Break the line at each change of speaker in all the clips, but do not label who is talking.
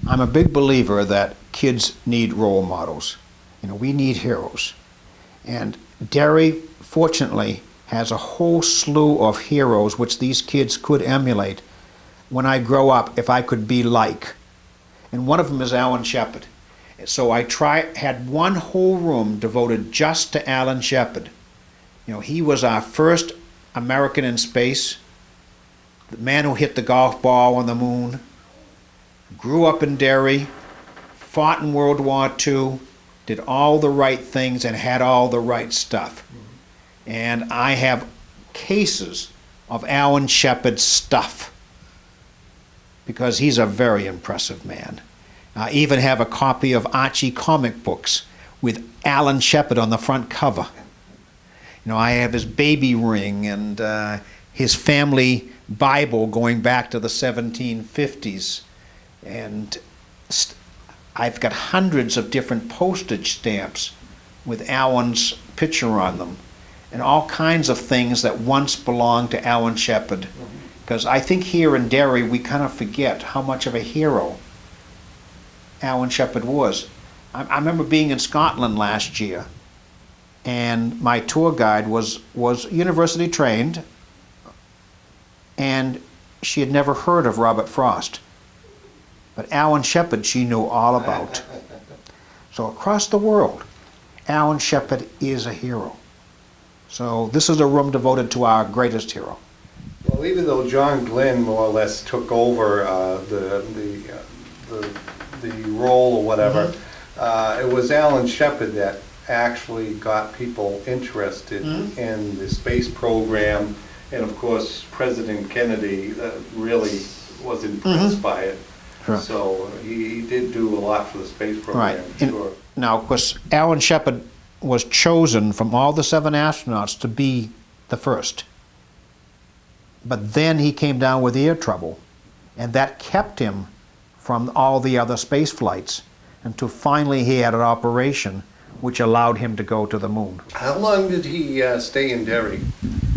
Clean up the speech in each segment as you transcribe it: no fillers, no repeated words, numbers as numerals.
I'm a big believer that kids need role models. You know, we need heroes. And Derry, fortunately, has a whole slew of heroes which these kids could emulate when I grow up, if I could be like. And one of them is Alan Shepard. So I had one whole room devoted just to Alan Shepard. You know, he was our first American in space, the man who hit the golf ball on the moon, grew up in Derry, fought in World War II, did all the right things and had all the right stuff. And I have cases of Alan Shepard's stuff because he's a very impressive man. I even have a copy of Archie comic books with Alan Shepard on the front cover. You know, I have his baby ring and his family Bible going back to the 1750s. And I've got hundreds of different postage stamps with Alan's picture on them, and all kinds of things that once belonged to Alan Shepard. Because I think here in Derry we kind of forget how much of a hero Alan Shepard was. I remember being in Scotland last year, and my tour guide was university trained, and she had never heard of Robert Frost. But Alan Shepard she knew all about. So across the world, Alan Shepard is a hero. So this is a room devoted to our greatest hero.
Well, even though John Glenn more or less took over the role or whatever, it was Alan Shepard that actually got people interested in the space program, and of course President Kennedy really was impressed by it.
Sure.
So he did do a lot for the space program,
Right.
sure.
Now, of course, Alan Shepard was chosen from all the 7 astronauts to be the first. But then he came down with ear trouble, and that kept him from all the other space flights until finally he had an operation which allowed him to go to the moon.
How long did he stay in Derry,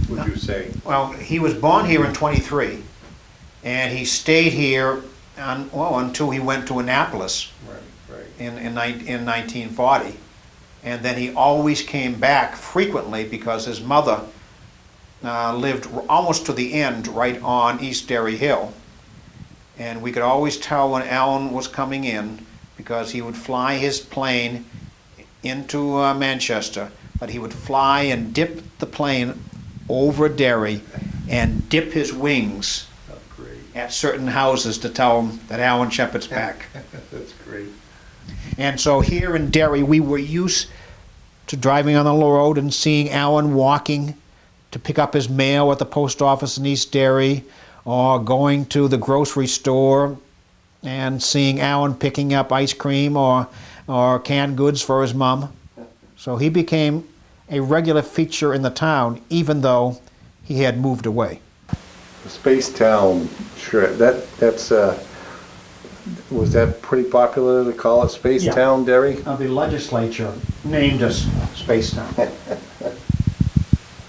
would you say?
Well, he was born here in 23, and he stayed here until he went to Annapolis in 1940. And then he always came back frequently because his mother lived almost to the end right on East Derry Hill. And we could always tell when Alan was coming in because he would fly his plane into Manchester, but he would fly and dip the plane over Derry and dip his wings at certain houses to tell them that Alan Shepard's back.
That's great.
And so here in Derry, we were used to driving on the road and seeing Alan walking to pick up his mail at the post office in East Derry, or going to the grocery store and seeing Alan picking up ice cream or canned goods for his mom. So he became a regular feature in the town, even though he had moved away.
The Space Town, sure. That's was that pretty popular to call it Space Town, Derry?
The legislature named us Space Town.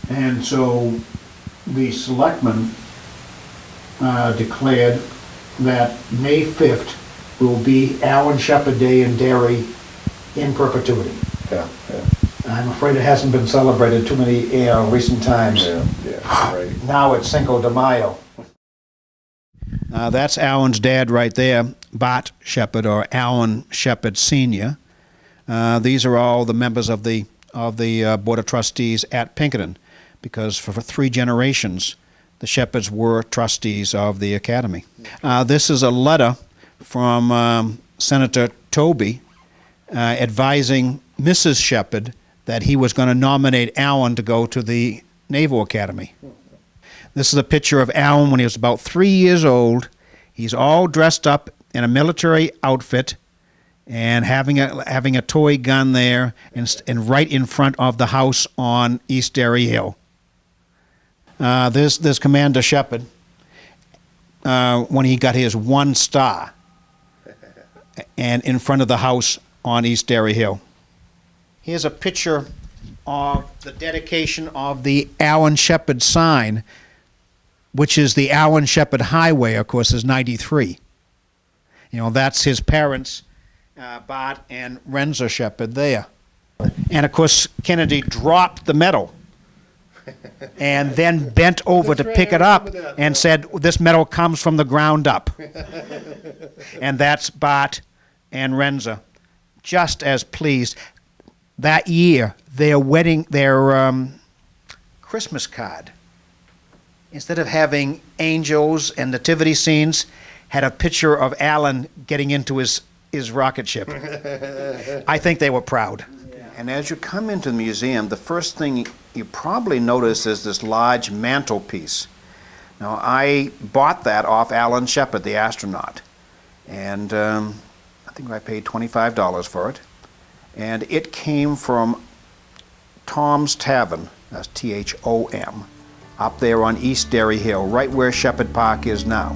And so the selectmen declared that May 5th will be Alan Shepard Day in Derry in perpetuity.
Yeah.
I'm afraid it hasn't been celebrated too many recent times.
Yeah, right.
Now it's Cinco de Mayo. That's Alan's dad right there, Bart Shepard, or Alan Shepard Sr. These are all the members of the Board of Trustees at Pinkerton, because for 3 generations the Shepards were trustees of the Academy. This is a letter from Senator Toby advising Mrs. Shepard that he was going to nominate Alan to go to the Naval Academy. This is a picture of Alan when he was about 3 years old. He's all dressed up in a military outfit and having a toy gun there and right in front of the house on East Derry Hill. There's Commander Shepard when he got his 1 star and in front of the house on East Derry Hill. Here's a picture of the dedication of the Alan Shepard sign, which is the Alan Shepard Highway, of course, is 93. You know, that's his parents, Bart and Renza Shepard there. And of course, Kennedy dropped the medal and then bent over to pick it up and said, "This medal comes from the ground up." And that's Bart and Renza, just as pleased. That year, their Christmas card, instead of having angels and nativity scenes, had a picture of Alan getting into his rocket ship. I think they were proud. And as you come into the museum, the first thing you probably notice is this large mantelpiece. Now, I bought that off Alan Shepard, the astronaut, and I think I paid $25 for it. And it came from Tom's Tavern, that's T-H-O-M, up there on East Derry Hill, right where Shepherd Park is now.